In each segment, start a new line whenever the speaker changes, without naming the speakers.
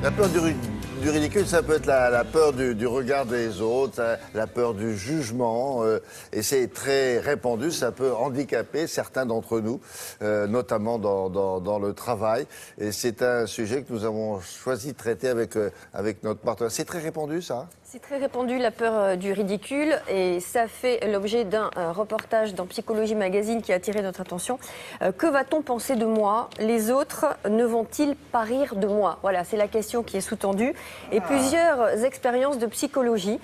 La peur du ridicule, ça peut être la peur du regard des autres, la peur du jugement, et c'est très répandu, ça peut handicaper certains d'entre nous, notamment dans le travail. Et c'est un sujet que nous avons choisi de traiter avec notre partenaire. C'est très répandu, ça ?
C'est très répandu, la peur du ridicule, et ça fait l'objet d'un reportage dans Psychologie Magazine qui a attiré notre attention. Que va-t-on penser de moi? Les autres ne vont-ils pas rire de moi? Voilà, c'est la question qui est sous-tendue. Et plusieurs expériences de psychologie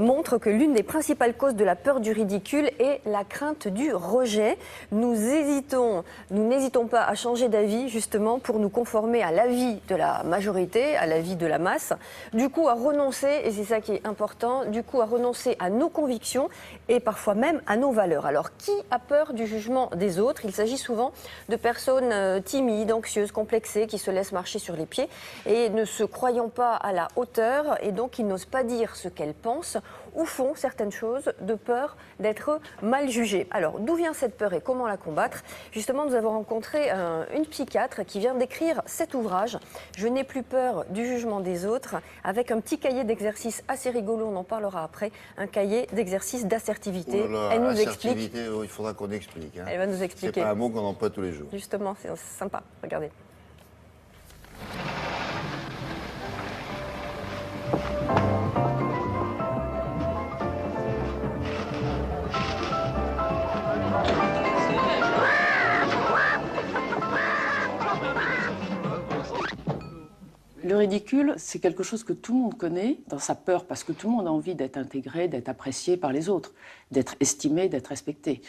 montrent que l'une des principales causes de la peur du ridicule est la crainte du rejet. Nous n'hésitons pas à changer d'avis justement pour nous conformer à l'avis de la majorité, à l'avis de la masse. Du coup, à renoncer, et c'est ça qui est important, du coup à renoncer à nos convictions et parfois même à nos valeurs. Alors qui a peur du jugement des autres? Il s'agit souvent de personnes timides, anxieuses, complexées, qui se laissent marcher sur les pieds et ne se croyant pas à la hauteur, et donc qui n'osent pas dire ce qu'elles pensent ou font certaines choses de peur d'être mal jugées. Alors d'où vient cette peur et comment la combattre? Justement, nous avons rencontré une psychiatre qui vient d'écrire cet ouvrage, Je n'ai plus peur du jugement des autres, avec un petit cahier d'exercices assez rigolo, on en parlera après, un cahier d'exercices d'assertivité. Elle nous explique.
Il faudra qu'on explique. Hein.
Elle va nous expliquer.
C'est pas un mot qu'on emploie tous les jours.
Justement, c'est sympa, regardez.
Le ridicule, c'est quelque chose que tout le monde connaît dans sa peur, parce que tout le monde a envie d'être intégré, d'être apprécié par les autres, d'être estimé, d'être respecté.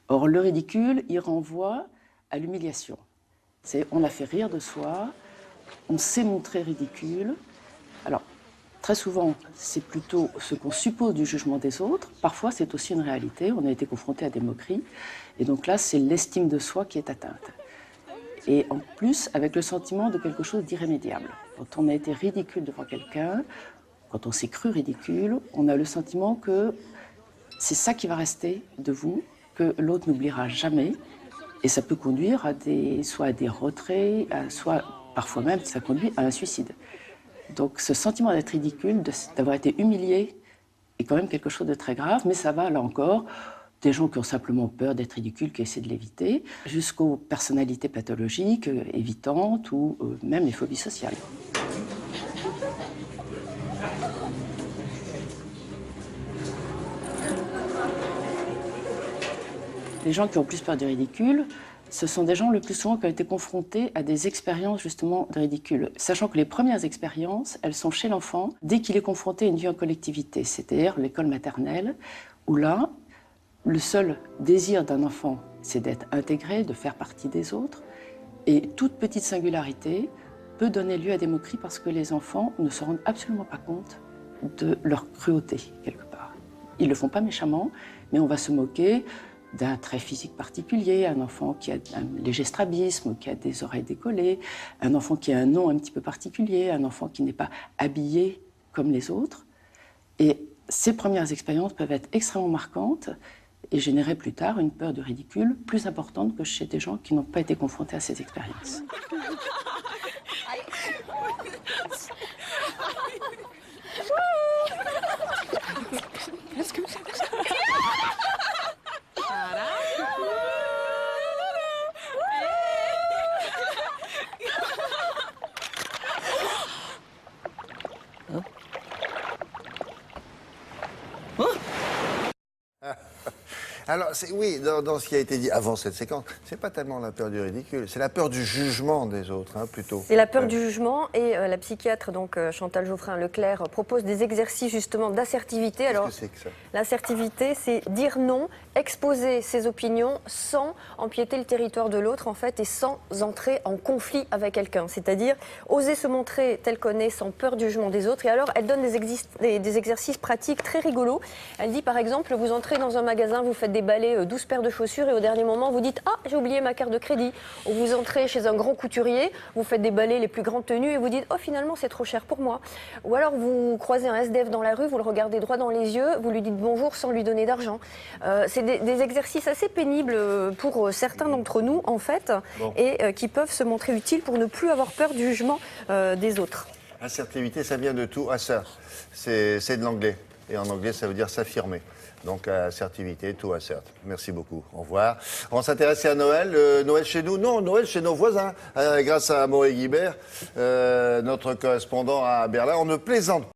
Or, le ridicule, il renvoie à l'humiliation. On a fait rire de soi, on s'est montré ridicule. Alors, très souvent, c'est plutôt ce qu'on suppose du jugement des autres. Parfois, c'est aussi une réalité. On a été confronté à des moqueries. Et donc là, c'est l'estime de soi qui est atteinte. Et en plus, avec le sentiment de quelque chose d'irrémédiable. Quand on a été ridicule devant quelqu'un, quand on s'est cru ridicule, on a le sentiment que c'est ça qui va rester de vous, que l'autre n'oubliera jamais. Et ça peut conduire à soit à des retraits, soit parfois même ça conduit à un suicide. Donc ce sentiment d'être ridicule, d'avoir été humilié, est quand même quelque chose de très grave, mais ça va là encore. Des gens qui ont simplement peur d'être ridicules, qui essaient de l'éviter, jusqu'aux personnalités pathologiques, évitantes, ou même les phobies sociales. Les gens qui ont plus peur du ridicule, ce sont des gens le plus souvent qui ont été confrontés à des expériences justement de ridicule. Sachant que les premières expériences, elles sont chez l'enfant, dès qu'il est confronté à une vie en collectivité, c'est-à-dire l'école maternelle, où là, le seul désir d'un enfant, c'est d'être intégré, de faire partie des autres. Et toute petite singularité peut donner lieu à des moqueries parce que les enfants ne se rendent absolument pas compte de leur cruauté, quelque part. Ils ne le font pas méchamment, mais on va se moquer d'un trait physique particulier, un enfant qui a un léger strabisme, qui a des oreilles décollées, un enfant qui a un nom un petit peu particulier, un enfant qui n'est pas habillé comme les autres. Et ces premières expériences peuvent être extrêmement marquantes et générer plus tard une peur du ridicule plus importante que chez des gens qui n'ont pas été confrontés à ces expériences.
Alors, oui, dans ce qui a été dit avant cette séquence, c'est pas tellement la peur du ridicule, c'est la peur du jugement des autres, hein, plutôt.
C'est la peur du jugement, et la psychiatre, donc Chantal Geoffrin-Leclerc, propose des exercices justement d'assertivité. Alors,
qu'est-ce que c'est que ça?
L'assertivité, c'est dire non, exposer ses opinions sans empiéter le territoire de l'autre, en fait, et sans entrer en conflit avec quelqu'un. C'est-à-dire oser se montrer tel qu'on est sans peur du jugement des autres. Et alors, elle donne des exercices pratiques très rigolos. Elle dit, par exemple, vous entrez dans un magasin, vous faites faites déballer 12 paires de chaussures et au dernier moment, vous dites « Ah, j'ai oublié ma carte de crédit ». Ou vous entrez chez un grand couturier, vous faites déballer les plus grandes tenues et vous dites « Oh, finalement, c'est trop cher pour moi ». Ou alors, vous croisez un SDF dans la rue, vous le regardez droit dans les yeux, vous lui dites bonjour sans lui donner d'argent. C'est des exercices assez pénibles pour certains d'entre nous, en fait, et qui peuvent se montrer utiles pour ne plus avoir peur du jugement des autres.
Assertivité, ça vient de tout assert. C'est de l'anglais. Et en anglais, ça veut dire s'affirmer. Donc, assertivité, tout assert. Merci beaucoup. Au revoir. On va s'intéresser à Noël. Noël chez nous? Non, Noël chez nos voisins. Grâce à Amaury Guibert, notre correspondant à Berlin. On ne plaisante pas.